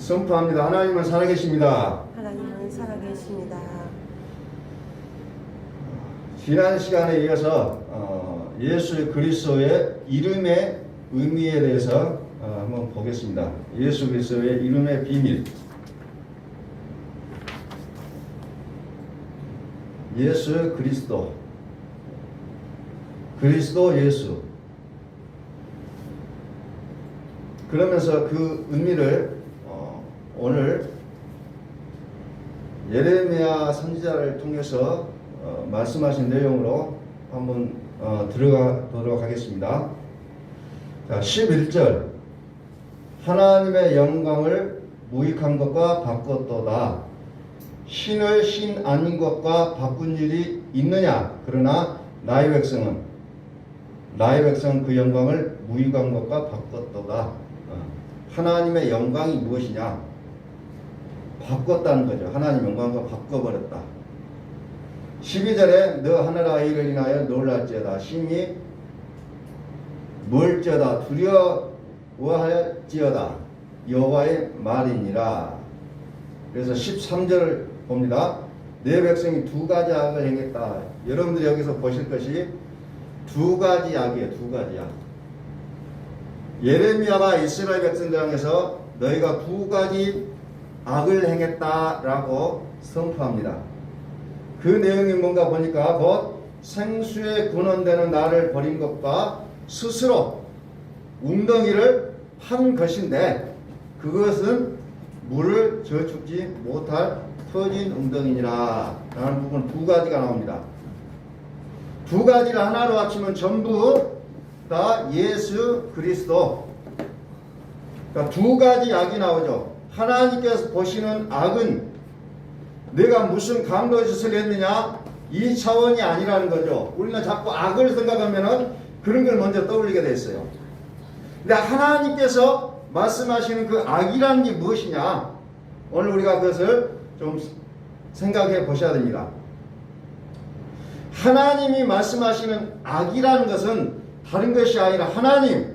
선포합니다. 하나님은 살아계십니다. 하나님은 살아계십니다. 지난 시간에 이어서 예수 그리스도의 이름의 의미에 대해서 한번 보겠습니다. 예수 그리스도의 이름의 비밀. 예수 그리스도, 그리스도 예수. 그러면서 그 의미를 오늘 예레미야 선지자를 통해서 말씀하신 내용으로 한번 들어가 보도록 하겠습니다. 자, 11절. 하나님의 영광을 무익한 것과 바꿨도다. 신을 신 아닌 것과 바꾼 일이 있느냐? 그러나 나의 백성은 그 영광을 무익한 것과 바꿨도다. 하나님의 영광이 무엇이냐? 바꿨다는 거죠. 하나님 영광과 바꿔버렸다. 12절에 너 하늘 아이를 인하여 놀랄지어다. 심히 멀지어다. 두려워할지어다. 여호와의 말이니라. 그래서 13절을 봅니다. 내 백성이 두 가지 악을 행했다. 여러분들이 여기서 보실 것이 두 가지 악이에요. 두 가지 악. 예레미야가 이스라엘 백성들 향해서 너희가 두 가지 악을 행했다라고 선포합니다. 그 내용이 뭔가 보니까 곧 생수에 근원되는 나를 버린 것과 스스로 웅덩이를 판 것인데 그것은 물을 저축지 못할 터진 웅덩이니라 라는 부분 두 가지가 나옵니다. 두 가지를 하나로 합치면 전부 다 예수 그리스도. 그러니까 두 가지 악이 나오죠. 하나님께서 보시는 악은 내가 무슨 강도 짓을 했느냐 이 차원이 아니라는 거죠. 우리는 자꾸 악을 생각하면은 그런 걸 먼저 떠올리게 됐어요. 근데 하나님께서 말씀하시는 그 악이라는 게 무엇이냐? 오늘 우리가 그것을 좀 생각해 보셔야 됩니다. 하나님이 말씀하시는 악이라는 것은 다른 것이 아니라 하나님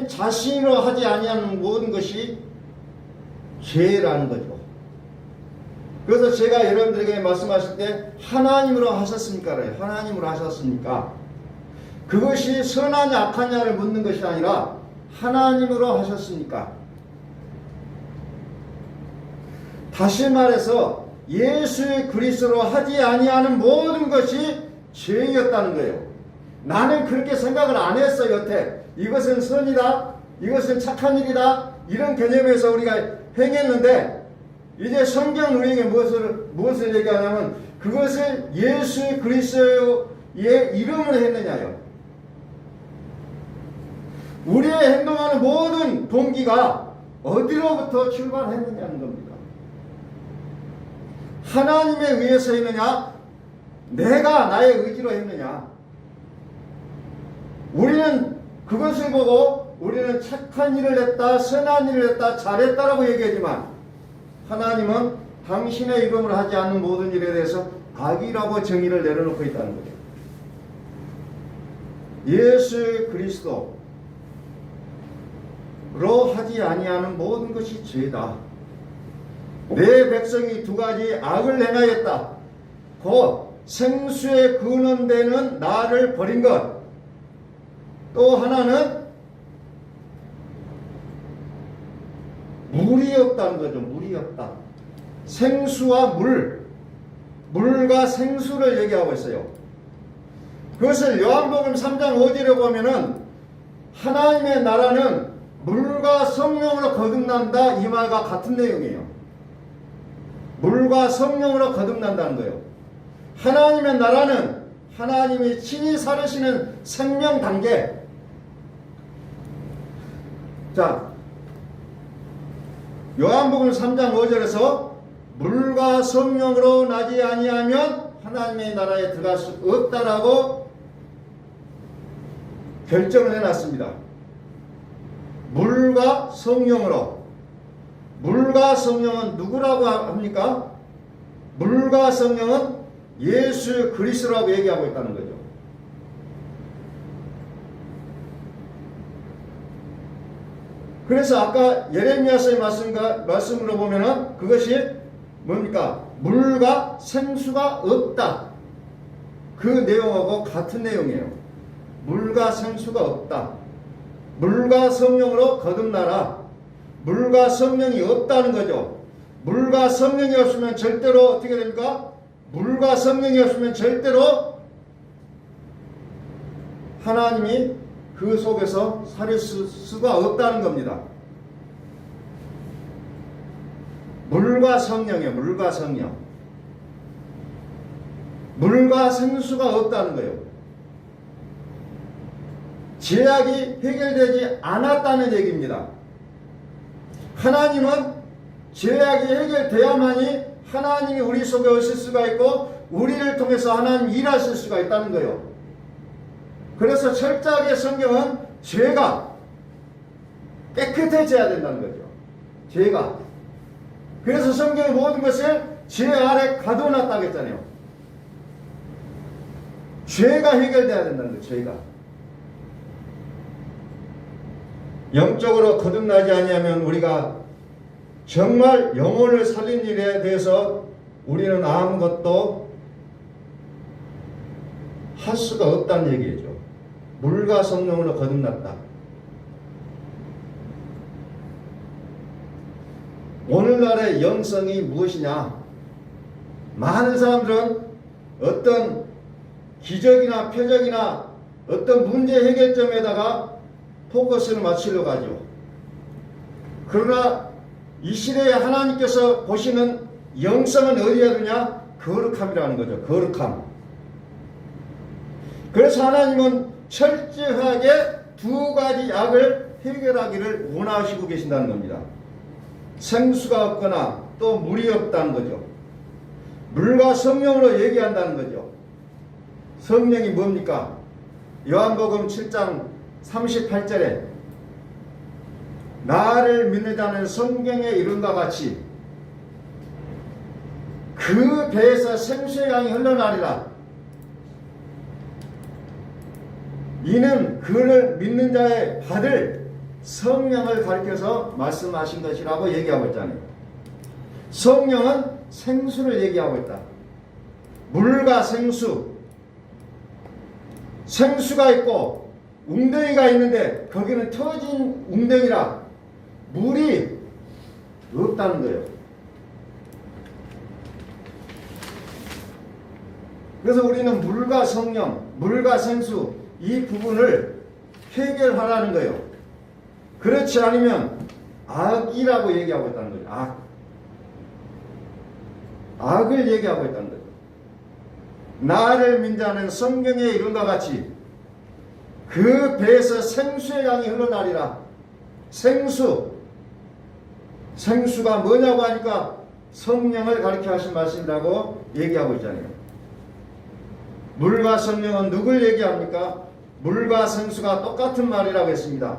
자신으로 하지 아니하는 모든 것이 죄라는 거죠. 그래서 제가 여러분들에게 말씀하실 때 하나님으로 하셨습니까? 하나님으로 하셨습니까? 그것이 선하냐 악하냐를 묻는 것이 아니라 하나님으로 하셨습니까? 다시 말해서 예수 그리스도로 하지 아니하는 모든 것이 죄였다는 거예요. 나는 그렇게 생각을 안 했어 여태. 이것은 선이다. 이것은 착한 일이다. 이런 개념에서 우리가 행했는데 이제 성경 우리에게 무엇을 얘기하냐면 그것을 예수 그리스도의 이름으로 했느냐요. 우리의 행동하는 모든 동기가 어디로부터 출발했느냐는 겁니다. 하나님에 의해서 했느냐? 내가 나의 의지로 했느냐? 우리는 그것을 보고 우리는 착한 일을 했다, 선한 일을 했다, 잘했다라고 얘기하지만 하나님은 당신의 이름으로 하지 않는 모든 일에 대해서 악이라고 정의를 내려놓고 있다는 거죠. 예수 그리스도로 하지 아니하는 모든 것이 죄다. 내 백성이 두 가지 악을 행하였다. 곧 생수에 근원되는 나를 버린 것. 또 하나는 물이 없다는 거죠. 물이 없다. 생수와 물과 생수를 얘기하고 있어요. 그것을 요한복음 3장 5절에 보면은 하나님의 나라는 물과 성령으로 거듭난다 이 말과 같은 내용이에요. 물과 성령으로 거듭난다는 거예요. 하나님의 나라는 하나님이 친히 살으시는 생명 단계. 자, 요한복음 3장 5절에서 물과 성령으로 나지 아니하면 하나님의 나라에 들어갈 수 없다라고 결정을 해놨습니다. 물과 성령으로. 물과 성령은 누구라고 합니까? 물과 성령은 예수 그리스도라고 얘기하고 있다는 거죠. 그래서 아까 예레미야서의 말씀으로 보면은 그것이 뭡니까? 물과 생수가 없다. 그 내용하고 같은 내용이에요. 물과 생수가 없다. 물과 성령으로 거듭나라. 물과 성령이 없다는 거죠. 물과 성령이 없으면 절대로 어떻게 됩니까? 물과 성령이 없으면 절대로 하나님이 그 속에서 살릴 수가 없다는 겁니다. 물과 성령이에요. 물과 성령. 물과 생수가 없다는 거예요. 죄악이 해결되지 않았다는 얘기입니다. 하나님은 죄악이 해결돼야만이 하나님이 우리 속에 오실 수가 있고 우리를 통해서 하나님 일하실 수가 있다는 거예요. 그래서 철저하게 성경은 죄가 깨끗해져야 된다는 거죠. 죄가. 그래서 성경의 모든 것을 죄 아래 가둬놨다고 했잖아요. 죄가 해결돼야 된다는 거예요. 죄가. 영적으로 거듭나지 아니하면 우리가 정말 영혼을 살린 일에 대해서 우리는 아무것도 할 수가 없다는 얘기죠. 물과 성령으로 거듭났다. 오늘날의 영성이 무엇이냐? 많은 사람들은 어떤 기적이나 표적이나 어떤 문제 해결점에다가 포커스를 맞추려고 하죠. 그러나 이 시대에 하나님께서 보시는 영성은 어디에 두냐? 거룩함이라는 거죠. 거룩함. 그래서 하나님은 철저하게 두 가지 악을 해결하기를 원하시고 계신다는 겁니다. 생수가 없거나 또 물이 없다는 거죠. 물과 성령으로 얘기한다는 거죠. 성령이 뭡니까? 요한복음 7장 38절에 나를 믿는 자는 성경의 이름과 같이 그 배에서 생수의 강이 흘러나리라. 이는 그를 믿는 자의 받을 성령을 가리켜서 말씀하신 것이라고 얘기하고 있잖아요. 성령은 생수를 얘기하고 있다. 물과 생수. 생수가 있고 웅덩이가 있는데 거기는 터진 웅덩이라 물이 없다는 거예요. 그래서 우리는 물과 성령, 물과 생수 이 부분을 해결하라는 거예요. 그렇지 않으면 악이라고 얘기하고 있다는 거예요. 악. 악을 얘기하고 있다는 거예요. 나를 민자는 성경의 이름과 같이 그 배에서 생수의 강이 흘러나리라. 생수. 생수가 뭐냐고 하니까 성령을 가리켜 하신 말씀이라고 얘기하고 있잖아요. 물과 성령은 누굴 얘기합니까? 물과 생수가 똑같은 말이라고 했습니다.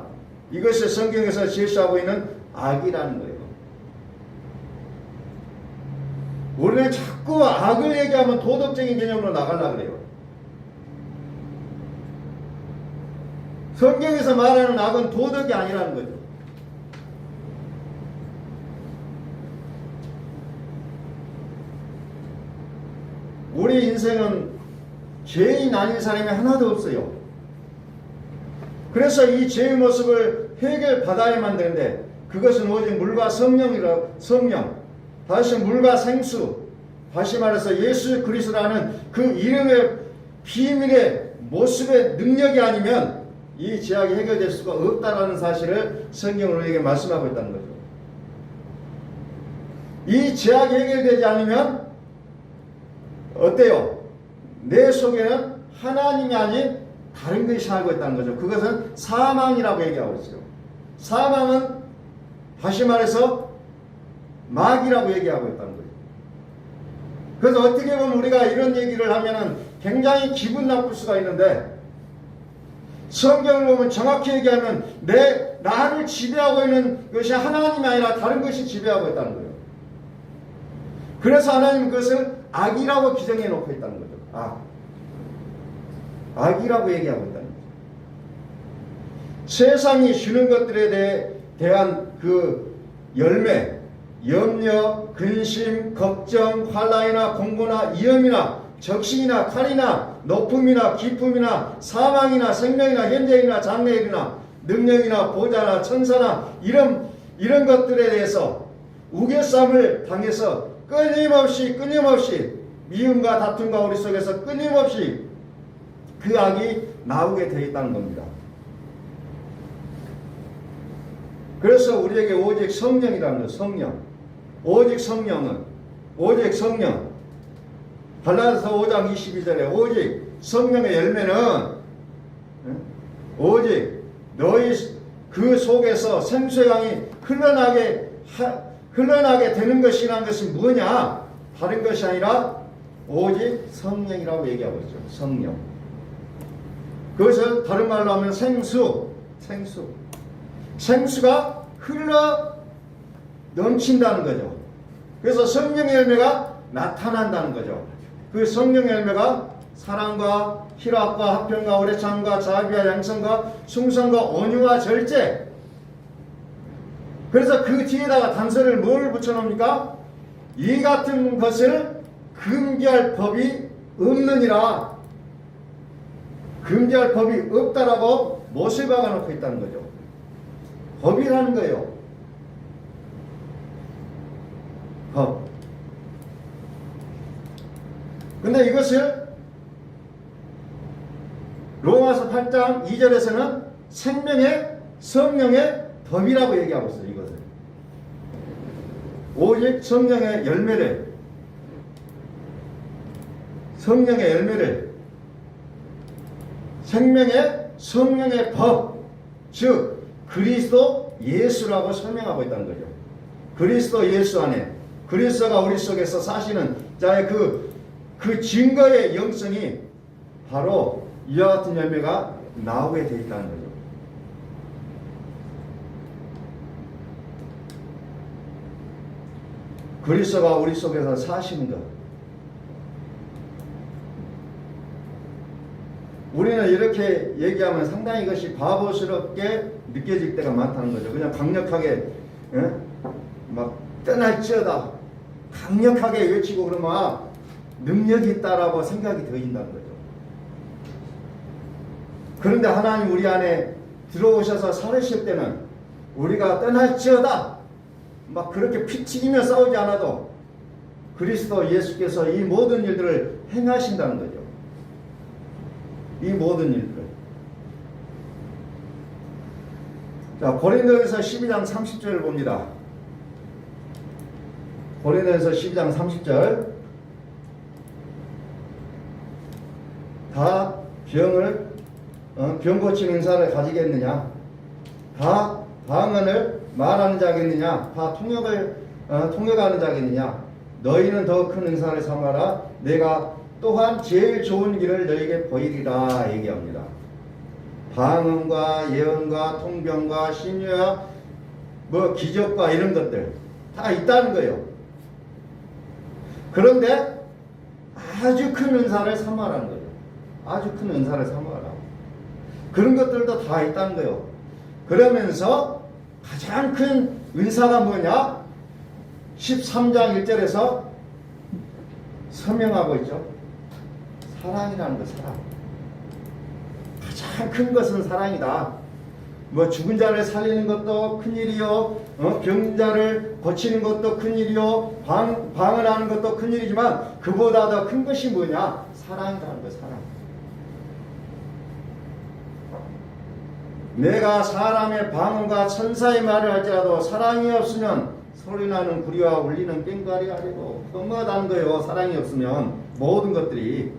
이것이 성경에서 제시하고 있는 악이라는 거예요. 우리는 자꾸 악을 얘기하면 도덕적인 개념으로 나가려고 그래요. 성경에서 말하는 악은 도덕이 아니라는 거죠. 우리 인생은 죄인 아닌 사람이 하나도 없어요. 그래서 이 죄의 모습을 해결받아야만 되는데 그것은 오직 물과 성령이라고. 성령, 다시 물과 생수, 다시 말해서 예수 그리스도라는 그 이름의 비밀의 모습의 능력이 아니면 이 죄악이 해결될 수가 없다라는 사실을 성경은 우리에게 말씀하고 있다는 거죠. 이 죄악이 해결되지 않으면 어때요? 내 속에는 하나님이 아닌 다른 것이 살고 있다는 거죠. 그것은 사망이라고 얘기하고 있어요. 사망은 다시 말해서 마귀라고 얘기하고 있다는 거예요. 그래서 어떻게 보면 우리가 이런 얘기를 하면은 굉장히 기분 나쁠 수가 있는데 성경을 보면 정확히 얘기하면 나를 지배하고 있는 것이 하나님이 아니라 다른 것이 지배하고 있다는 거예요. 그래서 하나님은 그것을 악이라고 규정해 놓고 있다는 거죠. 악이라고 얘기하고 있다는 거죠. 세상이 주는 것들에 대해 대한 그 열매, 염려, 근심, 걱정, 환난이나 공고나 위험이나 적신이나 칼이나 높음이나 기쁨이나 사망이나 생명이나 현재이나 장래일이나 능력이나 보좌나 천사나 이런 것들에 대해서 우겨쌈을 당해서 끊임없이 미움과 다툼과 우리 속에서 끊임없이 그 악이 나오게 되어 있다는 겁니다. 그래서 우리에게 오직 성령이라는 거예요. 성령. 오직 성령. 갈라디아서 5장 22절에 오직 성령의 열매는 오직 너희 그 속에서 생수의 강이 흘러나게 되는 것이라는 것이 뭐냐? 다른 것이 아니라 오직 성령이라고 얘기하고 있죠. 성령. 그것을 다른 말로 하면 생수가 흘러 넘친다는 거죠. 그래서 성령의 열매가 나타난다는 거죠. 그 성령의 열매가 사랑과 희락과 화평과 오래 참과 자비와 양성과 충성과 온유와 절제. 그래서 그 뒤에다가 단서를 뭘 붙여놓습니까? 이 같은 것을 금지할 법이 없느니라. 금지할 법이 없다라고 못을 박아놓고 있다는 거죠. 법이라는 거예요. 법. 근데 이것을 로마서 8장 2절에서는 생명의 성령의 법이라고 얘기하고 있어요. 이것을 오직 성령의 열매를 생명의 성령의 법, 즉 그리스도 예수라고 설명하고 있다는 거죠. 그리스도 예수 안에 그리스도가 우리 속에서 사시는 자의 그 증거의 영성이 바로 이와 같은 열매가 나오게 되어 있다는 거죠. 그리스도가 우리 속에서 사시는 것. 우리는 이렇게 얘기하면 상당히 이것이 바보스럽게 느껴질 때가 많다는 거죠. 그냥 강력하게 막 떠날지어다 강력하게 외치고 그러면 능력이 있다라고 생각이 들어진다는 거죠. 그런데 하나님 우리 안에 들어오셔서 살으실 때는 우리가 떠날지어다 막 그렇게 피 튀기며 싸우지 않아도 그리스도 예수께서 이 모든 일들을 행하신다는 거죠. 이 모든 일들을. 자, 고린도전서 12장 30절을 봅니다. 고린도전서 12장 30절. 다 병 고치는 은사를 가지겠느냐? 다 방언을 말하는 자겠느냐? 다 통역하는 자겠느냐? 너희는 더 큰 은사를 삼아라. 내가 또한 제일 좋은 길을 너희에게 보이리라 얘기합니다. 방언과 예언과 통병과 신유와 기적과 이런 것들 다 있다는 거예요. 그런데 아주 큰 은사를 삼아라는 거예요. 아주 큰 은사를 삼아라. 그런 것들도 다 있다는 거예요. 그러면서 가장 큰 은사가 뭐냐? 13장 1절에서 서명하고 있죠. 사랑이라는 거, 사랑. 가장 큰 것은 사랑이다. 죽은 자를 살리는 것도 큰일이요, 병자를 고치는 것도 큰일이요, 방을 하는 것도 큰일이지만 그보다 더 큰 것이 뭐냐? 사랑이라는 거, 사랑. 내가 사람의 방언과 천사의 말을 할지라도 사랑이 없으면 소리나는 구리와 울리는 꽹과리 아니고 뻔뻔하다는 거예요. 사랑이 없으면 모든 것들이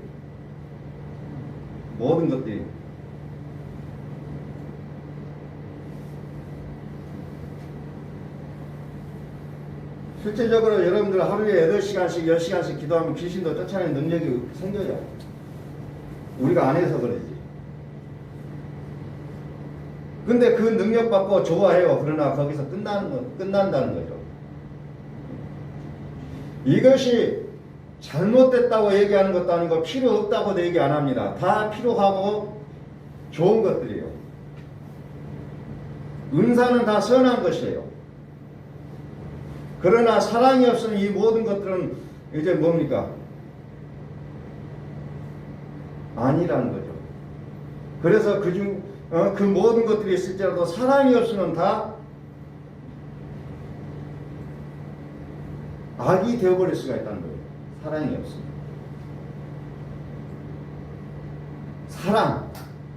실제적으로 여러분들 하루에 8시간씩 10시간씩 기도하면 귀신도 쫓아내는 능력이 생겨요. 우리가 안 해서 그러지. 근데 그 능력 받고 좋아해요. 그러나 거기서 끝난다는 거죠. 이것이 잘못됐다고 얘기하는 것도 아니고 필요 없다고도 얘기 안 합니다. 다 필요하고 좋은 것들이에요. 은사는 다 선한 것이에요. 그러나 사랑이 없으면 이 모든 것들은 이제 뭡니까? 아니라는 거죠. 그래서 그 모든 것들이 있을지라도 사랑이 없으면 다 악이 되어버릴 수가 있다는 거예요. 사랑이 없으면. 사랑.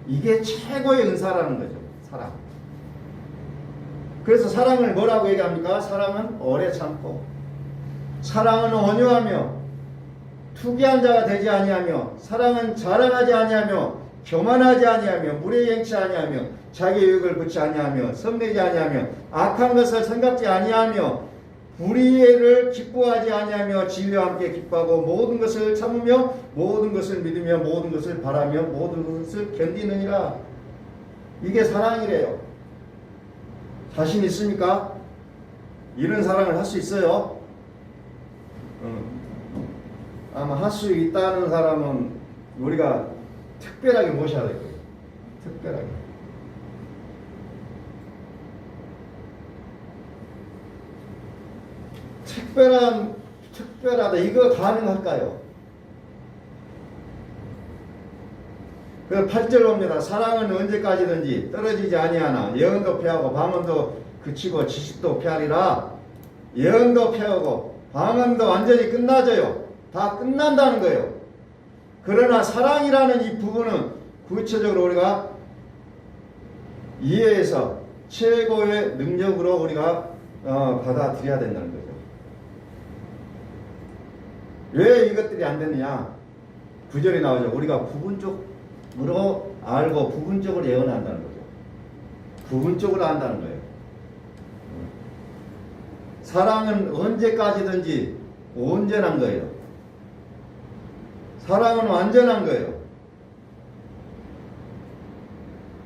이게 최고의 은사라는 거죠. 사랑. 그래서 사랑을 뭐라고 얘기합니까? 사랑은 오래 참고, 사랑은 온유하며, 투기한 자가 되지 아니하며, 사랑은 자랑하지 아니하며, 교만하지 아니하며, 무례행치 아니하며, 자기 유익을 붙지 아니하며, 성내지 아니하며, 악한 것을 생각지 아니하며, 불의를 기뻐하지 아니하며, 진리와 함께 기뻐하고, 모든 것을 참으며, 모든 것을 믿으며, 모든 것을 바라며, 모든 것을 견디느니라. 이게 사랑이래요. 자신 있습니까? 이런 사랑을 할 수 있어요? 아마 할 수 있다는 사람은 우리가 특별하게 모셔야 될 거예요. 특별하게. 특별하다. 이거 가능할까요? 그 8절 봅니다. 사랑은 언제까지든지 떨어지지 아니하나 예언도 패하고 방언도 그치고 지식도 패하리라. 예언도 패하고 방언도 완전히 끝나져요. 다 끝난다는 거예요. 그러나 사랑이라는 이 부분은 구체적으로 우리가 이해해서 최고의 능력으로 우리가 받아들여야 된다는 거죠. 왜 이것들이 안 되느냐? 9절이 나오죠. 우리가 부분적으로 알고 부분적으로 예언한다는 거죠. 부분적으로 한다는 거예요. 사랑은 언제까지든지 온전한 거예요. 사랑은 완전한 거예요.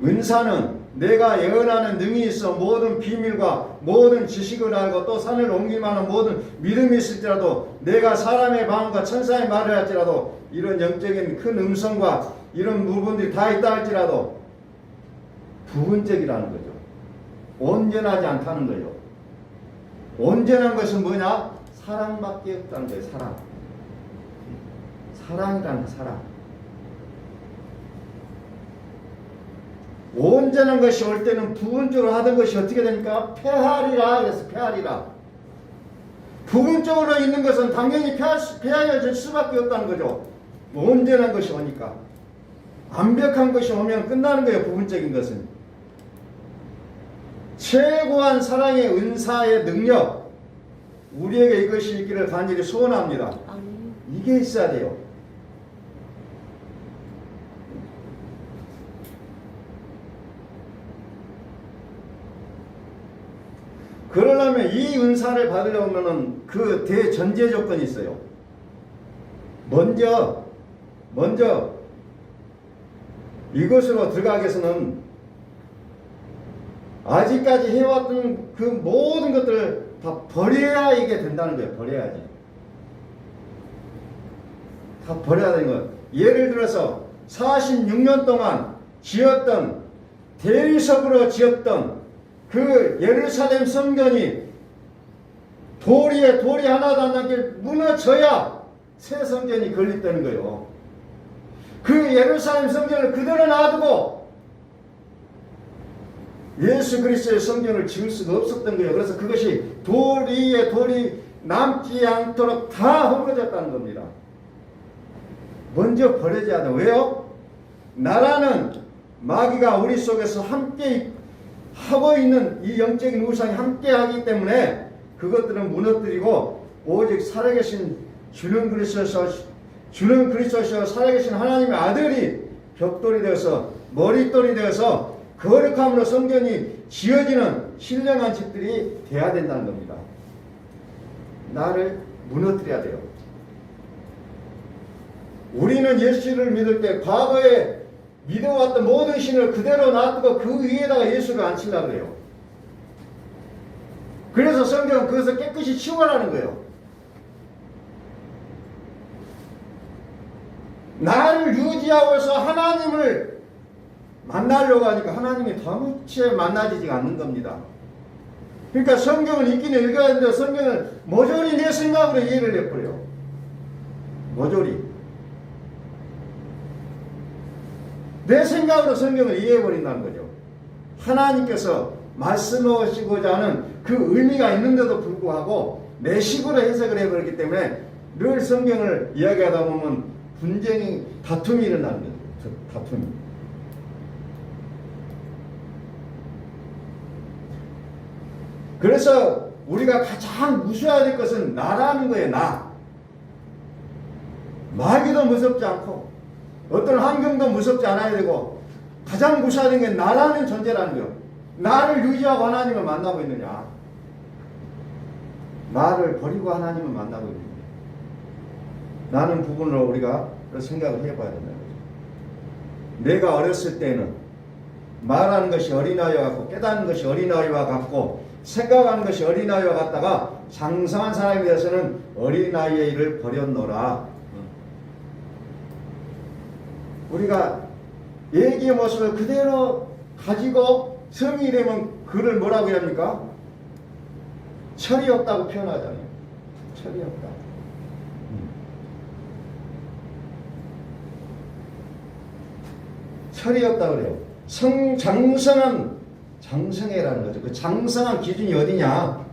은사는 내가 예언하는 능이 있어 모든 비밀과 모든 지식을 알고 또 산을 옮길 만한 모든 믿음이 있을지라도 내가 사람의 마음과 천사의 말을 할지라도 이런 영적인 큰 음성과 이런 부분들이 다 있다 할지라도 부분적이라는 거죠. 온전하지 않다는 거예요. 온전한 것은 뭐냐? 사랑밖에 없다는 거예요. 사랑. 사랑이라는 사랑. 온전한 것이 올 때는 부분적으로 하던 것이 어떻게 되니까? 패하리라. 그래서 패하리라. 부분적으로 있는 것은 당연히 패하여질 수밖에 없다는 거죠. 온전한 것이 오니까. 완벽한 것이 오면 끝나는 거예요. 부분적인 것은. 최고한 사랑의 은사의 능력, 우리에게 이것이 있기를 간절히 소원합니다. 이게 있어야 돼요. 그러려면 이 은사를 받으려면 그 대전제 조건이 있어요. 먼저 이것으로 들어가기 위해서는 아직까지 해왔던 그 모든 것들을 다 버려야 이게 된다는 거예요. 버려야지. 다 버려야 되는 거예요. 예를 들어서 46년 동안 지었던 대리석으로 지었던 그 예루살렘 성전이 돌이 하나도 안 남게 무너져야 새 성전이 건립되는 거예요. 그 예루살렘 성전을 그대로 놔두고 예수 그리스도의 성전을 지을 수가 없었던 거예요. 그래서 그것이 돌이 남지 않도록 다 허물어졌다는 겁니다. 먼저 버려져야 돼요. 왜요? 나라는 마귀가 우리 속에서 함께 하고 있는 이 영적인 우상이 함께 하기 때문에 그것들은 무너뜨리고 오직 살아계신 주는 그리스도시여 살아계신 하나님의 아들이 벽돌이 되어서 머릿돌이 되어서 거룩함으로 성전이 지어지는 신령한 집들이 돼야 된다는 겁니다. 나를 무너뜨려야 돼요. 우리는 예수를 믿을 때 과거에 믿어왔던 모든 신을 그대로 놔두고 그 위에다가 예수를 앉히려고 그래요. 그래서 성경은 그것을 깨끗이 치워라는 거예요. 나를 유지하고서 하나님을 만나려고 하니까 하나님이 도무지 만나지지가 않는 겁니다. 그러니까 성경을 읽기는 읽어야 되는데 성경을 모조리 내 생각으로 이해를 해버려요. 모조리. 내 생각으로 성경을 이해해버린다는 거죠. 하나님께서 말씀하시고자 하는 그 의미가 있는데도 불구하고 내 식으로 해석을 해버렸기 때문에 늘 성경을 이야기하다 보면 분쟁이, 다툼이 일어나는 거죠. 다툼이. 그래서 우리가 가장 무서워야 될 것은 나라는 거예요. 나. 마귀도 무섭지 않고 어떤 환경도 무섭지 않아야 되고 가장 무서워야 되는 게 나라는 존재라는 거예요. 나를 유지하고 하나님을 만나고 있느냐, 나를 버리고 하나님을 만나고 있느냐, 라는 부분으로 우리가 생각을 해봐야 된다는 거죠. 내가 어렸을 때는 말하는 것이 어린아이와 같고 깨닫는 것이 어린아이와 같고 생각하는 것이 어린아이와 같다가 장성한 사람이 되어서는 어린아이의 일을 버렸노라. 우리가 얘기의 모습을 그대로 가지고 성인이 되면 그를 뭐라고 해야 합니까? 철이 없다고 표현하잖아요. 철이 없다. 철이 없다고 그래요. 장성해라는 거죠. 그 장성한 기준이 어디냐?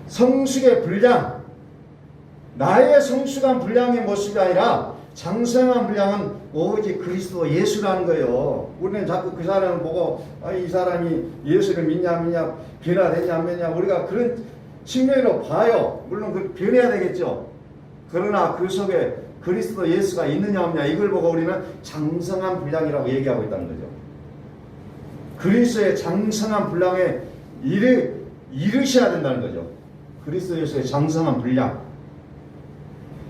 성숙의 분량, 나의 성숙한 분량의 모습이 아니라 장성한 분량은 오직 그리스도 예수라는 거예요. 우리는 자꾸 그 사람을 보고 이 사람이 예수를 믿냐 안 믿냐, 변화되냐 안 변하냐, 우리가 그런 측면으로 봐요. 물론 그 변해야 되겠죠. 그러나 그 속에 그리스도 예수가 있느냐 없느냐, 이걸 보고 우리는 장성한 분량이라고 얘기하고 있다는 거죠. 그리스도의 장성한 분량에 이르셔야 된다는 거죠. 그리스도 예수의 장성한 분량.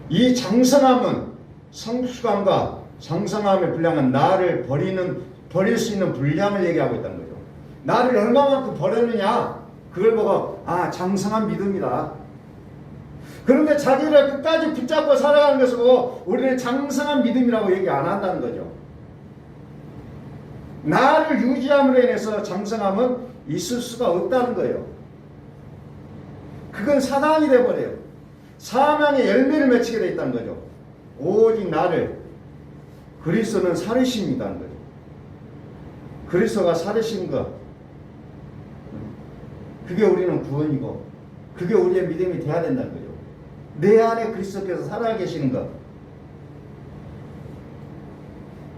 이 장성함은, 성숙함과 장성함의 분량은 나를 버릴 수 있는 분량을 얘기하고 있다는 거죠. 나를 얼마만큼 버렸느냐, 그걸 보고 장성한 믿음이다. 그런데 자기를 끝까지 붙잡고 살아가는 것을 보고 우리는 장성한 믿음이라고 얘기 안 한다는 거죠. 나를 유지함으로 인해서 장성함은 있을 수가 없다는 거예요. 그건 사단이 돼버려요. 사망의 열매를 맺히게 돼 있다는 거죠. 오직 나를, 그리스도는 살으십니다는 거죠. 그리스도가 살으신 것, 그게 우리는 구원이고 그게 우리의 믿음이 돼야 된다는 거죠. 내 안에 그리스도께서 살아계시는 것.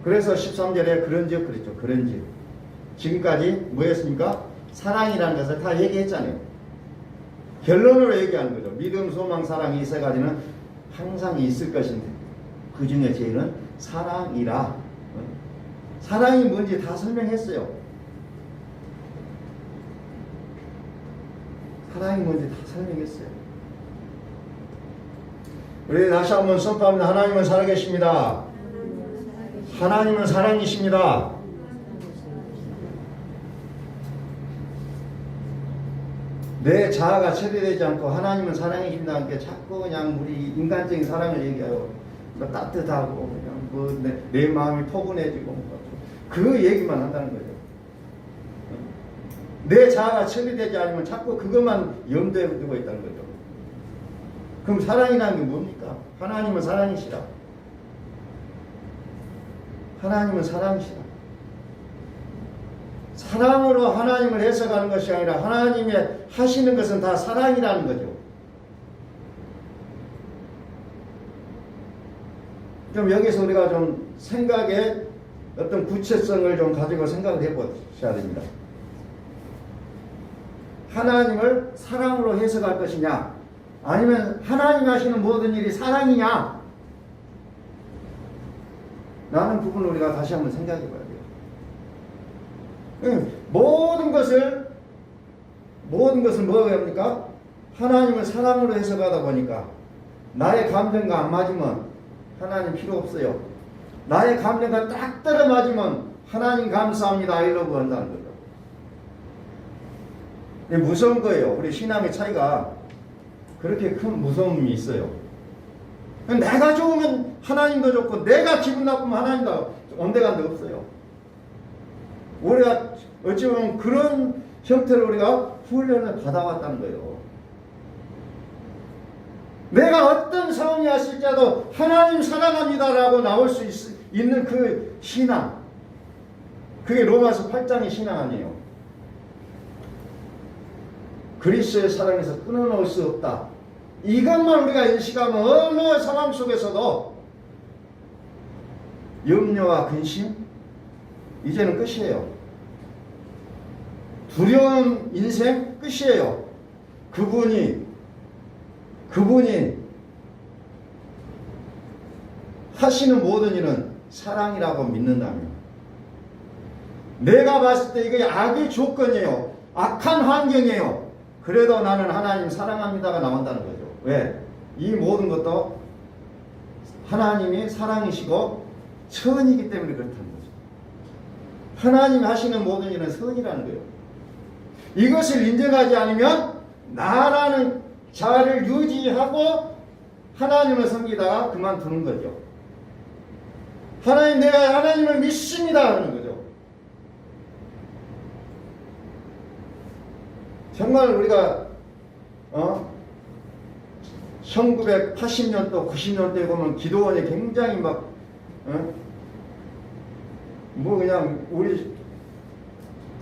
그래서 13절에 그런즉 그랬죠. 그런즉. 지금까지 뭐였습니까? 사랑이라는 것을 다 얘기했잖아요. 결론으로 얘기하는 거죠. 믿음, 소망, 사랑, 이 세 가지는 항상 있을 것인데 그 중에 제일은 사랑이라. 사랑이 뭔지 다 설명했어요. 사랑이 뭔지 다 설명했어요. 우리 다시 한번 선포합니다. 하나님은 살아계십니다. 하나님은 사랑이십니다. 내 자아가 처리되지 않고 하나님은 사랑이십니다. 그러니까 자꾸 그냥 우리 인간적인 사랑을 얘기해요. 뭐 따뜻하고 그냥 뭐 내 마음이 포근해지고 그 얘기만 한다는 거죠. 내 자아가 처리되지 않으면 자꾸 그것만 염두에 두고 있다는 거죠. 그럼 사랑이라는 게 뭡니까? 하나님은 사랑이시라. 하나님은 사랑이시라. 사랑으로 하나님을 해석하는 것이 아니라 하나님의 하시는 것은 다 사랑이라는 거죠. 좀 여기서 우리가 좀 생각의 어떤 구체성을 좀 가지고 생각을 해보셔야 됩니다. 하나님을 사랑으로 해석할 것이냐, 아니면 하나님 하시는 모든 일이 사랑이냐, 라는 부분을 우리가 다시 한번 생각해 봐야 돼요. 모든 것을 뭐가 합니까? 하나님을 사랑으로 해석하다 보니까 나의 감정과 안 맞으면 하나님 필요 없어요. 나의 감정과 딱 들어맞으면 하나님 감사합니다, I love 한다는 거죠. 무서운 거예요. 우리 신앙의 차이가 그렇게 큰 무서움이 있어요. 내가 좋으면 하나님도 좋고 내가 기분 나쁘면 하나님도, 온데간데 없어요. 우리가 어찌 보면 그런 형태로 우리가 훈련을 받아왔다는 거예요. 내가 어떤 상황이 왔을지라도 하나님 사랑합니다라고 나올 수 있는 그 신앙, 그게 로마서 8장의 신앙 아니에요. 그리스도의 사랑에서 끊어놓을 수 없다. 이것만 우리가 인식하면 어느 상황 속에서도 염려와 근심 이제는 끝이에요. 두려운 인생 끝이에요. 그분이 하시는 모든 일은 사랑이라고 믿는다면, 내가 봤을 때 이게 악의 조건이에요. 악한 환경이에요. 그래도 나는 하나님 사랑합니다가 나온다는 거죠. 왜? 이 모든 것도 하나님이 사랑이시고 선이기 때문에 그렇다는 거죠. 하나님이 하시는 모든 일은 선이라는 거예요. 이것을 인정하지 않으면 나라는 자를 유지하고 하나님을 섬기다가 그만두는 거죠. 내가 하나님을 믿습니다 하는 거죠. 정말 우리가 1980년도 90년대에 보면 기도원이 굉장히 그냥 우리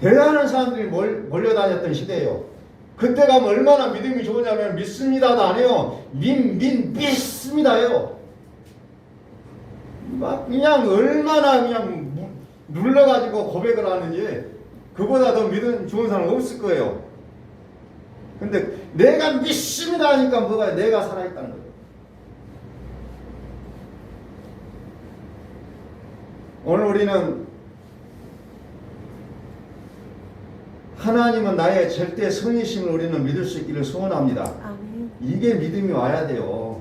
대단한 사람들이 몰려다녔던 시대예요. 그때 가면 얼마나 믿음이 좋으냐면 믿습니다도 안 해요. 믿습니다예요. 그냥 얼마나 그냥 눌러가지고 고백을 하는지 그보다 더 믿음 좋은 사람 없을 거예요. 근데 내가 믿습니다 하니까 뭐가 내가 살아있다는 거예요. 오늘 우리는 하나님은 나의 절대 선이심을 우리는 믿을 수 있기를 소원합니다. 아멘. 이게 믿음이 와야 돼요.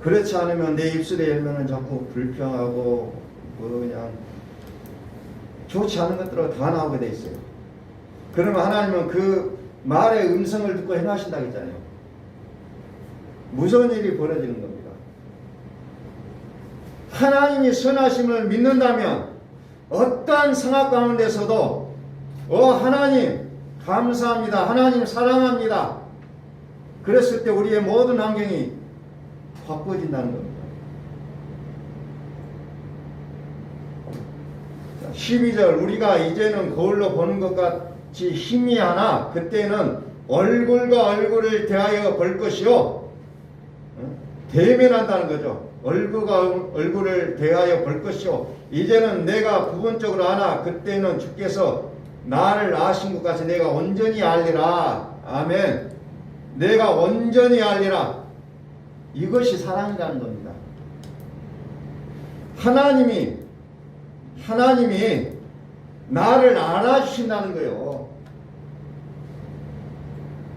그렇지 않으면 내 입술에 열면은 자꾸 불평하고 그냥 좋지 않은 것들을 다 나오게 돼 있어요. 그러면 하나님은 그 말의 음성을 듣고 행하신다고 했잖아요. 무서운 일이 벌어지는 겁니다. 하나님이 선하심을 믿는다면 어떠한 상황 가운데서도 하나님 감사합니다. 하나님 사랑합니다. 그랬을 때 우리의 모든 환경이 바꿔진다는 겁니다. 12절 우리가 이제는 거울로 보는 것 같이 희미하나 그때는 얼굴과 얼굴을 대하여 볼 것이요 대면한다는 거죠. 얼굴과 얼굴을 대하여 볼 것이요 이제는 내가 부분적으로 아나 그때는 주께서 나를 아신 것 같이 내가 온전히 알리라. 아멘. 내가 온전히 알리라. 이것이 사랑이라는 겁니다. 하나님이 나를 알아주신다는 거예요.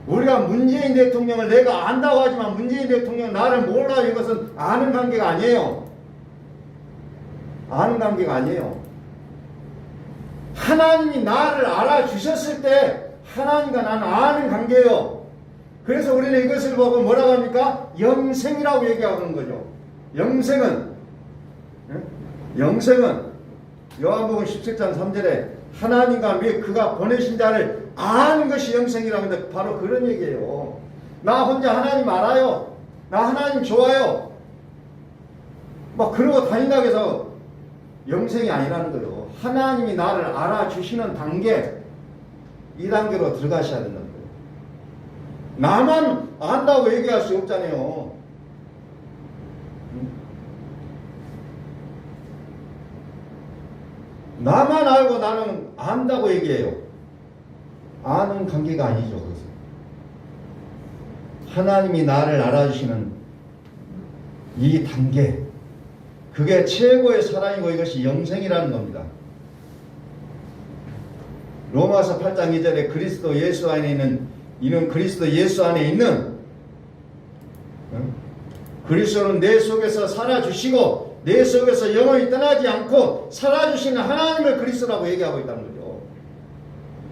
우리가 문재인 대통령을 내가 안다고 하지만 문재인 대통령은 나를 몰라요. 이것은 아는 관계가 아니에요. 아는 관계가 아니에요. 하나님이 나를 알아주셨을 때 하나님과 나는 아는 관계예요. 그래서 우리는 이것을 보고 뭐라고 합니까? 영생이라고 얘기하는 거죠. 영생은 요한복음 17장 3절에 하나님과 그가 보내신 자를 아는 것이 영생이라고 하는데 바로 그런 얘기예요. 나 혼자 하나님 알아요. 나 하나님 좋아요. 막 그러고 다닌다고 해서 영생이 아니라는 거예요. 하나님이 나를 알아주시는 단계, 이 단계로 들어가셔야 된다는 거예요. 나만 안다고 얘기할 수 없잖아요. 나만 알고 나는 안다고 얘기해요. 아는 관계가 아니죠. 그것은. 하나님이 나를 알아주시는 이 단계, 그게 최고의 사랑이고 이것이 영생이라는 겁니다. 로마서 8장 2절에 그리스도 예수 안에 있는 이는 그리스도 예수 안에 있는 그리스도는 내 속에서 살아주시고 내 속에서 영원히 떠나지 않고 살아주시는 하나님을 그리스도라고 얘기하고 있다는 거죠.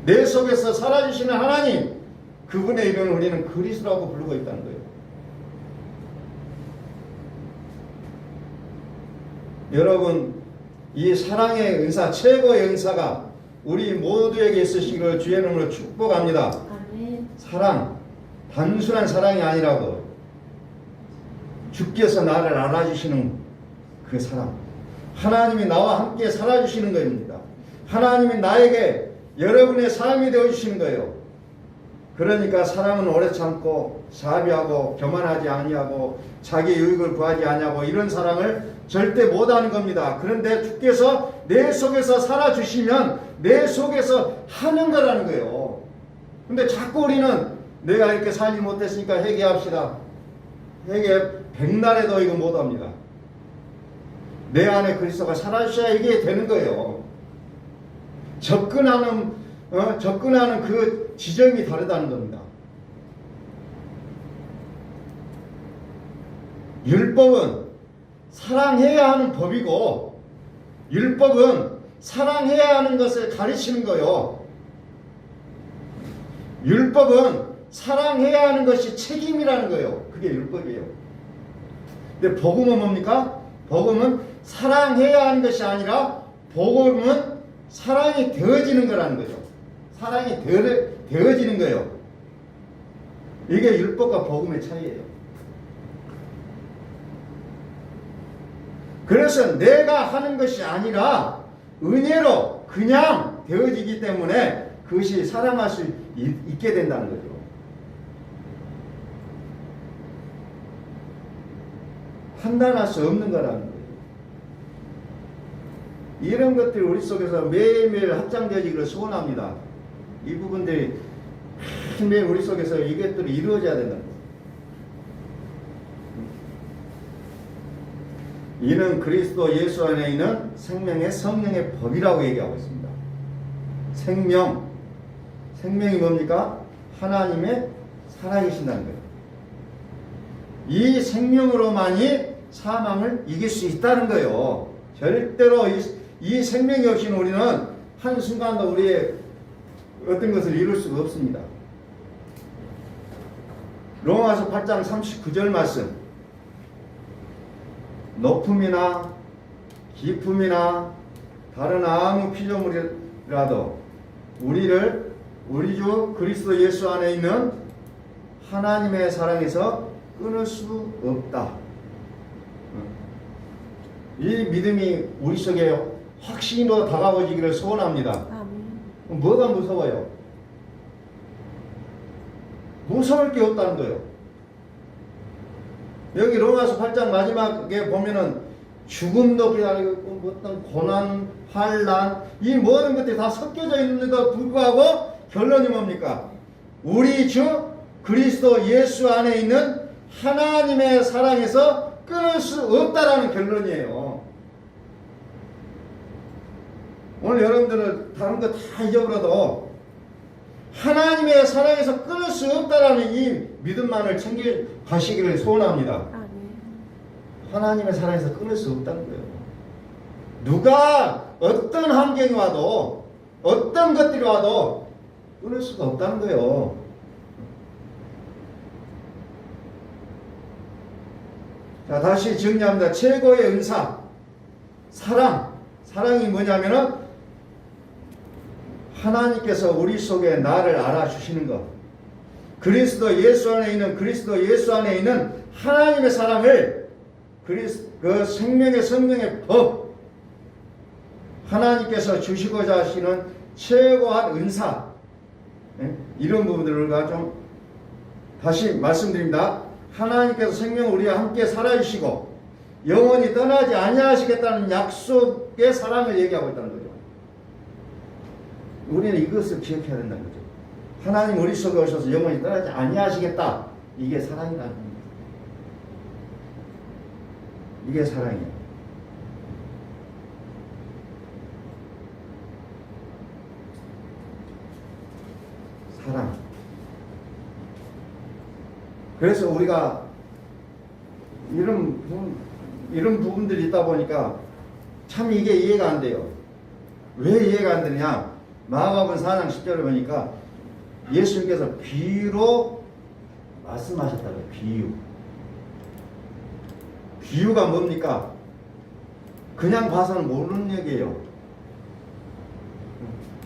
내 속에서 살아주시는 하나님, 그분의 이름을 우리는 그리스도라고 부르고 있다는 거예요. 여러분, 이 사랑의 은사, 최고의 은사가 우리 모두에게 있으시기를 주의 이름으로 축복합니다. 아멘. 사랑, 단순한 사랑이 아니라고, 주께서 나를 알아주시는 그 사랑, 하나님이 나와 함께 살아주시는 것입니다. 하나님이 나에게 여러분의 삶이 되어주시는 거예요. 그러니까 사람은 오래 참고 자비하고 교만하지 아니하고 자기 유익을 구하지 아니하고 이런 사랑을 절대 못하는 겁니다. 그런데 주께서 내 속에서 살아주시면 내 속에서 하는 거라는 거예요. 근데 자꾸 우리는 내가 이렇게 살지 못했으니까 회개합시다. 회개 백날에도 이거 못합니다. 내 안에 그리스도가 살아주셔야 이게 되는 거예요. 접근하는 그 지점이 다르다는 겁니다. 율법은 사랑해야 하는 법이고, 율법은 사랑해야 하는 것을 가르치는 거요. 율법은 사랑해야 하는 것이 책임이라는 거예요. 그게 율법이에요. 근데 복음은 뭡니까? 복음은 사랑해야 하는 것이 아니라 복음은 사랑이 되어지는 거라는 거죠. 사랑이 되어지는 거예요. 이게 율법과 복음의 차이예요. 그래서 내가 하는 것이 아니라 은혜로 그냥 되어지기 때문에 그것이 사랑할 수 있게 된다는 거죠. 판단할 수 없는 거라는 거예요. 이런 것들이 우리 속에서 매일매일 확장되어지기를 소원합니다. 이 부분들이 매일 우리 속에서 이것들이 이루어져야 된다는 거예요. 이는 그리스도 예수 안에 있는 생명의 성령의 법이라고 얘기하고 있습니다. 생명이 뭡니까? 하나님의 살아계신다는 거예요. 이 생명으로만이 사망을 이길 수 있다는 거예요. 절대로 이 생명이 없이는 우리는 한순간도 우리의 어떤 것을 이룰 수가 없습니다. 로마서 8장 39절 말씀. 높음이나 깊음이나 다른 아무 피조물이라도 우리 주 그리스도 예수 안에 있는 하나님의 사랑에서 끊을 수 없다. 이 믿음이 우리 속에 확신으로 다가오기를 소원합니다. 아멘. 뭐가 무서워요? 무서울 게 없다는 거예요. 여기 로마서 8장 마지막에 보면은 죽음도 기다리고 있고 어떤 고난, 환난 이 모든 것들이 다 섞여져 있는데도 불구하고 결론이 뭡니까? 우리 주 그리스도 예수 안에 있는 하나님의 사랑에서 끊을 수 없다라는 결론이에요. 오늘 여러분들은 다른 거 다 잊어버려도 하나님의 사랑에서 끊을 수 없다라는 이 믿음만을 챙겨 가시기를 소원합니다. 아멘. 하나님의 사랑에서 끊을 수 없다는 거예요. 누가 어떤 환경이 와도 어떤 것들이 와도 끊을 수가 없다는 거예요. 자, 다시 정리합니다. 최고의 은사, 사랑이 뭐냐면은 하나님께서 우리 속에 나를 알아주시는 것, 그리스도 예수 안에 있는 하나님의 사랑을 그 생명의 성령의 법, 하나님께서 주시고자 하시는 최고한 은사, 이런 부분들을 우리가 좀 다시 말씀드립니다. 하나님께서 생명 우리와 함께 살아주시고 영원히 떠나지 아니하시겠다는 약속의 사랑을 얘기하고 있다는 거죠. 우리는 이것을 기억해야 된다는 거죠. 하나님 우리 속에 오셔서 영원히 떠나지 아니하시겠다. 이게 사랑이라는 겁니다. 이게 사랑이에요. 사랑. 그래서 우리가 이런 부분들이 있다 보니까 참 이게 이해가 안 돼요. 왜 이해가 안 되느냐? 마가복음 4장 10절을 보니까 예수님께서 비유로 말씀하셨다고요. 비유가 뭡니까? 그냥 봐서는 모르는 얘기예요.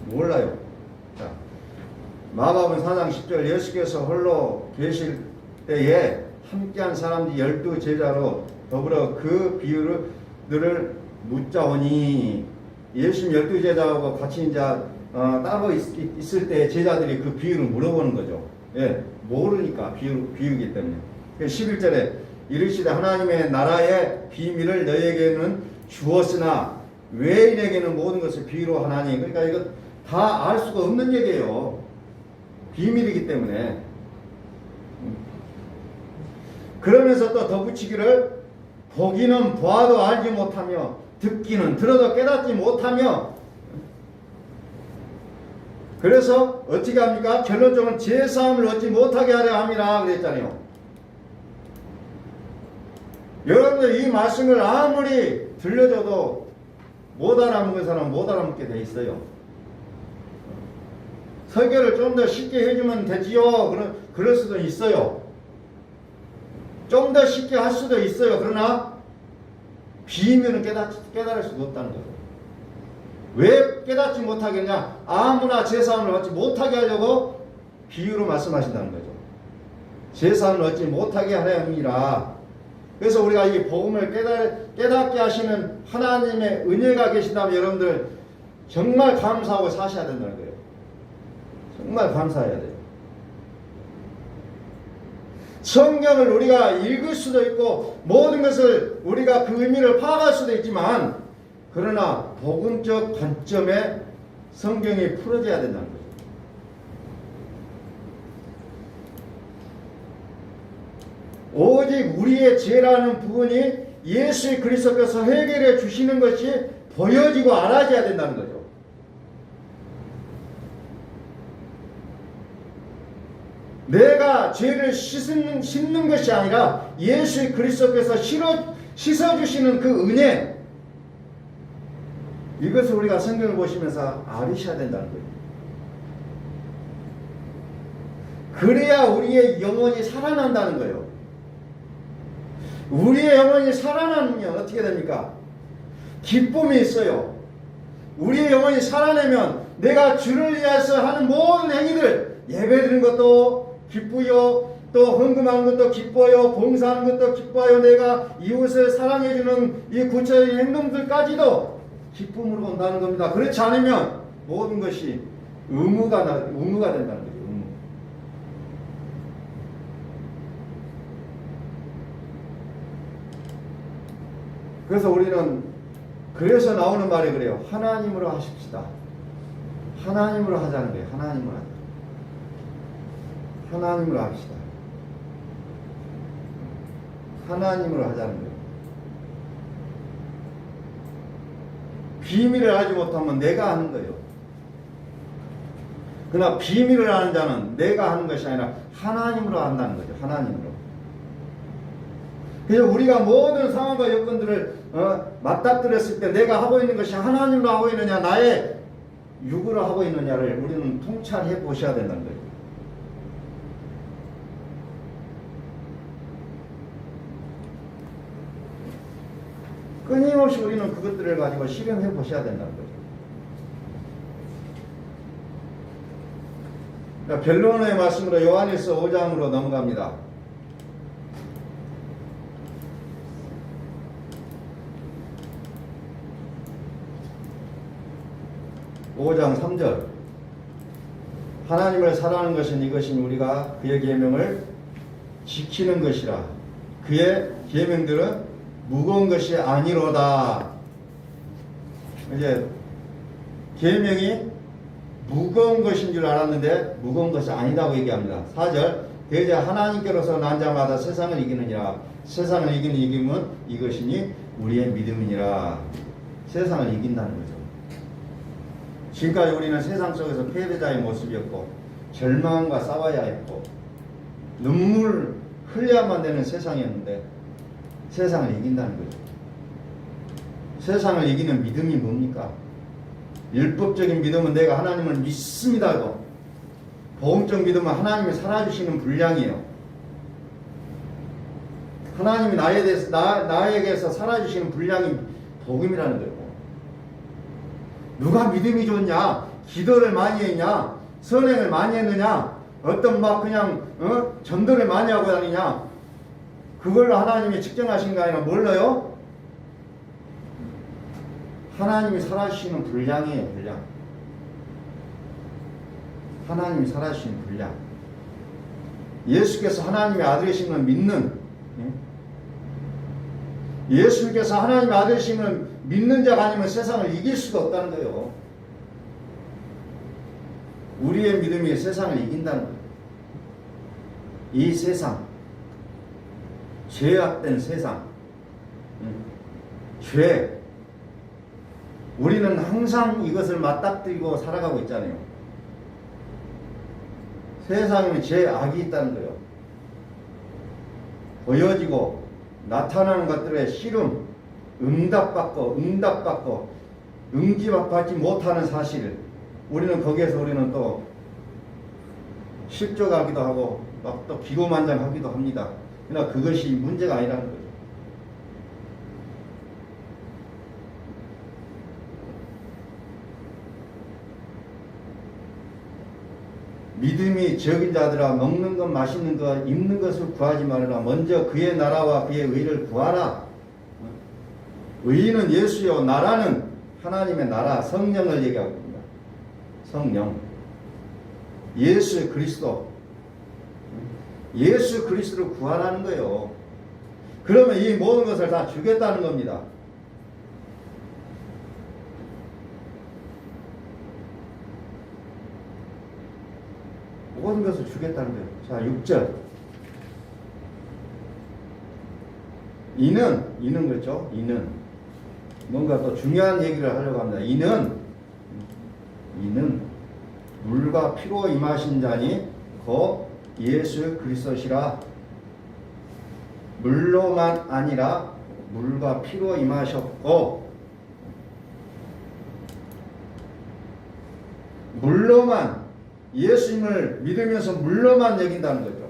몰라요. 자, 마가복음 4장 10절 예수께서 홀로 계실 때에 함께한 사람들이 12제자로 더불어 그 비유를 묻자오니, 예수님 12제자하고 같이 이제 따로 있을 때 제자들이 그 비유를 물어보는 거죠. 예, 모르니까 비유이기 때문에. 11절에 이르시되 하나님의 나라의 비밀을 너희에게는 주었으나 외인에게는 모든 것을 비유로 하나니. 그러니까 이거 다 알 수가 없는 얘기예요. 비밀이기 때문에. 그러면서 또 덧붙이기를 보기는 보아도 알지 못하며 듣기는 들어도 깨닫지 못하며. 그래서 어떻게 합니까? 결론적으로 제사함을 얻지 못하게 하려 함이라 그랬잖아요. 여러분들 이 말씀을 아무리 들려줘도 못 알아먹는 사람은 못 알아먹게 돼 있어요. 설교를 좀 더 쉽게 해주면 되지요. 그럴 수도 있어요. 좀 더 쉽게 할 수도 있어요. 그러나 비밀은 깨달을 수가 없다는 거죠. 왜 깨닫지 못하겠냐? 아무나 제사함을 얻지 못하게 하려고 비유로 말씀하신다는 거죠. 제사함을 얻지 못하게 하려 함이라. 그래서 우리가 이 복음을 깨닫게 하시는 하나님의 은혜가 계신다면 여러분들 정말 감사하고 사셔야 된다는 거예요. 정말 감사해야 돼요. 성경을 우리가 읽을 수도 있고 모든 것을 우리가 그 의미를 파악할 수도 있지만, 그러나 복음적 관점에 성경이 풀어져야 된다는 거죠. 오직 우리의 죄라는 부분이 예수 그리스도께서 해결해 주시는 것이 보여지고 알아져야 된다는 거죠. 내가 죄를 씻는 것이 아니라 예수 그리스도께서 씻어주시는 그 은혜, 이것을 우리가 성경을 보시면서 알으셔야 된다는 거예요. 그래야 우리의 영혼이 살아난다는 거예요. 우리의 영혼이 살아나면 어떻게 됩니까? 기쁨이 있어요. 우리의 영혼이 살아내면 내가 주를 위해서 하는 모든 행위들, 예배드리는 것도 기쁘요, 또 헌금하는 것도 기뻐요, 봉사하는 것도 기뻐요, 내가 이웃을 사랑해주는 이 구체적인 행동들까지도 기쁨으로 본다는 겁니다. 그렇지 않으면 모든 것이 의무가 된다는 거죠. 의무. 그래서 우리는 그래서 나오는 말이 그래요. 하나님으로 하십시다. 하나님으로 하자는 거예요. 하나님으로 하자. 하나님으로 합시다. 하나님으로 하자는 거예요. 비밀을 알지 못하면 내가 하는 거예요. 그러나 비밀을 아는 자는 내가 하는 것이 아니라 하나님으로 한다는 거죠. 하나님으로. 그래서 우리가 모든 상황과 여건들을 맞닥뜨렸을 때 내가 하고 있는 것이 하나님으로 하고 있느냐, 나의 육으로 하고 있느냐를 우리는 통찰해 보셔야 된다는 거예요. 끊임없이 우리는 그것들을 가지고 실행해 보셔야 된다는 거죠. 그러니까 변론의 말씀으로 요한일서 5장으로 넘어갑니다. 5장 3절. 하나님을 사랑하는 것은 이것인 우리가 그의 계명을 지키는 것이라. 그의 계명들은 무거운 것이 아니로다. 이제 계명이 무거운 것인 줄 알았는데 무거운 것이 아니다고 얘기합니다. 4절. 대제 하나님께로서 난 자마다 세상을 이기느니라. 세상을 이기는 이김은 이것이니 우리의 믿음이니라. 세상을 이긴다는 거죠. 지금까지 우리는 세상 속에서 패배자의 모습이었고 절망과 싸워야 했고 눈물 흘려야만 되는 세상이었는데 세상을 이긴다는 거죠. 세상을 이기는 믿음이 뭡니까? 율법적인 믿음은 내가 하나님을 믿습니다고, 복음적 믿음은 하나님이 살아주시는 분량이에요. 하나님이 나에게서 살아주시는 분량이 복음이라는 거예요. 누가 믿음이 좋냐? 기도를 많이 했냐? 선행을 많이 했느냐? 어떤 막 그냥 전도를 많이 하고 다니냐? 그걸로 하나님이 측정하신 거 아니라 뭘로요? 하나님이 살아주시는 분량이에요. 분량. 하나님이 살아주시는 분량. 예수께서 하나님의 아들이신 걸 믿는, 예수께서 하나님의 아들이신 걸 믿는 자가 아니면 세상을 이길 수가 없다는 거예요. 우리의 믿음이 세상을 이긴다는 거예요. 이 세상, 죄악된 세상, 죄, 우리는 항상 이것을 맞닥뜨리고 살아가고 있잖아요. 세상에는 죄악이 있다는 거예요. 보여지고 나타나는 것들의 씨름, 응답받고 응답받지 못하는 사실, 우리는 거기에서 우리는 또 실족하기도 하고 막 또 기고만장하기도 합니다. 그러나 그것이 문제가 아니라는 거죠. 믿음이 적은 자들아, 먹는 것, 마시는 것, 입는 것을 구하지 말아라. 먼저 그의 나라와 그의 의를 구하라. 의는 예수요, 나라는 하나님의 나라, 성령을 얘기하고 있습니다. 성령, 예수 그리스도, 예수 그리스도를 구하라는 거예요. 그러면 이 모든 것을 다 주겠다는 겁니다. 모든 것을 주겠다는 거예요. 자, 6절. 이는 그렇죠? 이는 뭔가 또 중요한 얘기를 하려고 합니다. 이는 물과 피로 임하신 자니 곧 예수 그리스도시라. 물로만 아니라 물과 피로 임하셨고, 물로만, 예수님을 믿으면서 물로만 여긴다는 거죠.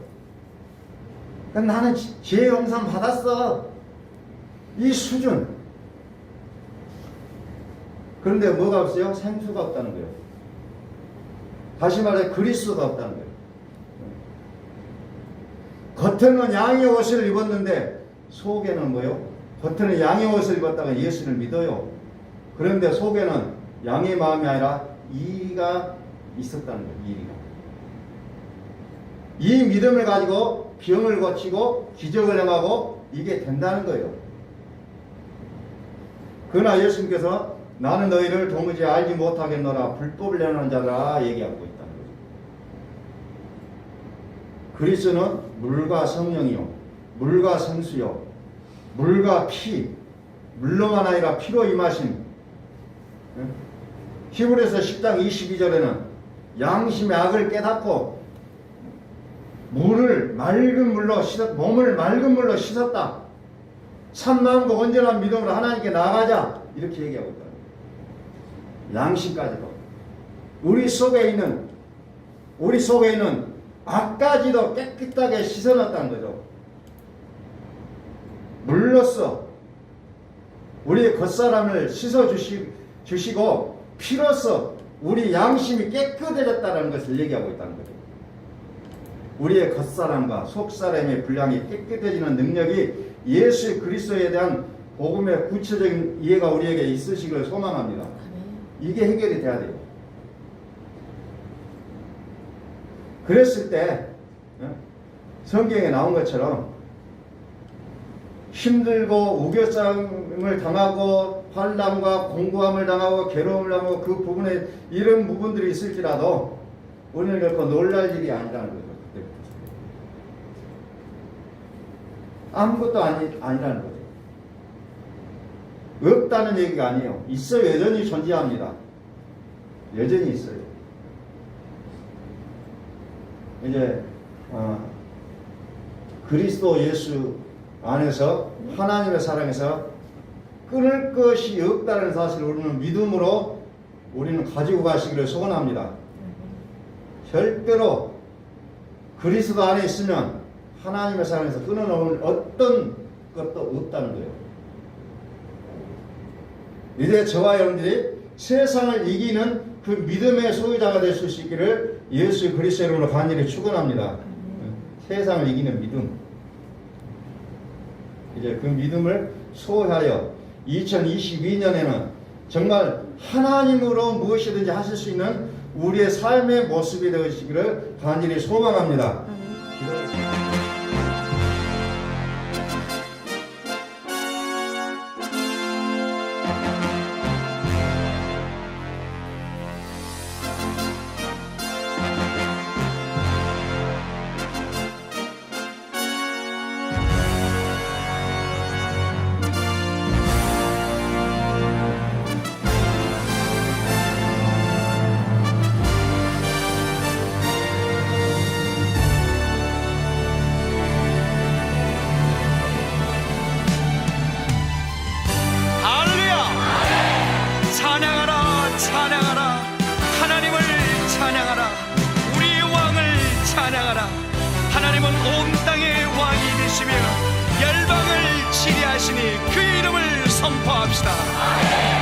그러니까 나는 죄 용서 받았어, 이 수준. 그런데 뭐가 없어요? 생수가 없다는 거예요. 다시 말해 그리스도가 없다는 거예요. 겉에는 양의 옷을 입었는데 속에는 뭐요? 겉에는 양의 옷을 입었다가 예수를 믿어요. 그런데 속에는 양의 마음이 아니라 이가 있었다는 거예요. 이 믿음을 가지고 병을 고치고 기적을 행하고 이게 된다는 거예요. 그러나 예수님께서 나는 너희를 도무지 알지 못하겠노라, 불법을 내놓는 자라 얘기하고 있다는 거죠. 그리스도는 물과 성령이요, 물과 생수요, 물과 피, 물로만 아니라 피로 임하신. 히브리서 10장 22절에는 양심의 악을 깨닫고 몸을 맑은 물로 씻었다. 참마음과 온전한 믿음으로 하나님께 나아가자, 이렇게 얘기하고 있다. 양심까지도 우리 속에 있는 악까지도 깨끗하게 씻어놨다는 거죠. 물로써 우리의 겉사람을 씻어주시고 피로써 우리 양심이 깨끗해졌다는 것을 얘기하고 있다는 거죠. 우리의 겉사람과 속사람의 분량이 깨끗해지는 능력이 예수 그리스도에 대한 복음의 구체적인 이해가 우리에게 있으시기를 소망합니다. 이게 해결이 돼야 돼요. 그랬을 때 성경에 나온 것처럼 힘들고 우겨쌈을 당하고 환난과 공고함을 당하고 괴로움을 당하고 그 부분에 이런 부분들이 있을지라도 우리는 결코 놀랄 일이 아니라는 거죠. 아무것도 아니라는 거죠. 없다는 얘기가 아니에요. 있어요. 여전히 존재합니다. 여전히 있어요. 이제 그리스도 예수 안에서 하나님의 사랑에서 끊을 것이 없다는 사실을 우리는 믿음으로 우리는 가지고 가시기를 소원합니다. 절대로 그리스도 안에 있으면 하나님의 사랑에서 끊어놓을 어떤 것도 없다는 거예요. 이제 저와 여러분들이 세상을 이기는 그 믿음의 소유자가 될 수 있기를 예수 그리스도 이름으로 간절히 축원합니다. 세상을 이기는 믿음. 이제 그 믿음을 소유하여 2022년에는 정말 하나님으로 무엇이든지 하실 수 있는 우리의 삶의 모습이 되시기를 간절히 소망합니다. 기도하겠습니다. 할렐루야! 찬양하라, 찬양하라, 하나님을 찬양하라, 우리 왕을 찬양하라. 하나님은 온 땅의 왕이 되시며 열방을 치리하시니 그 이름을 선포합시다.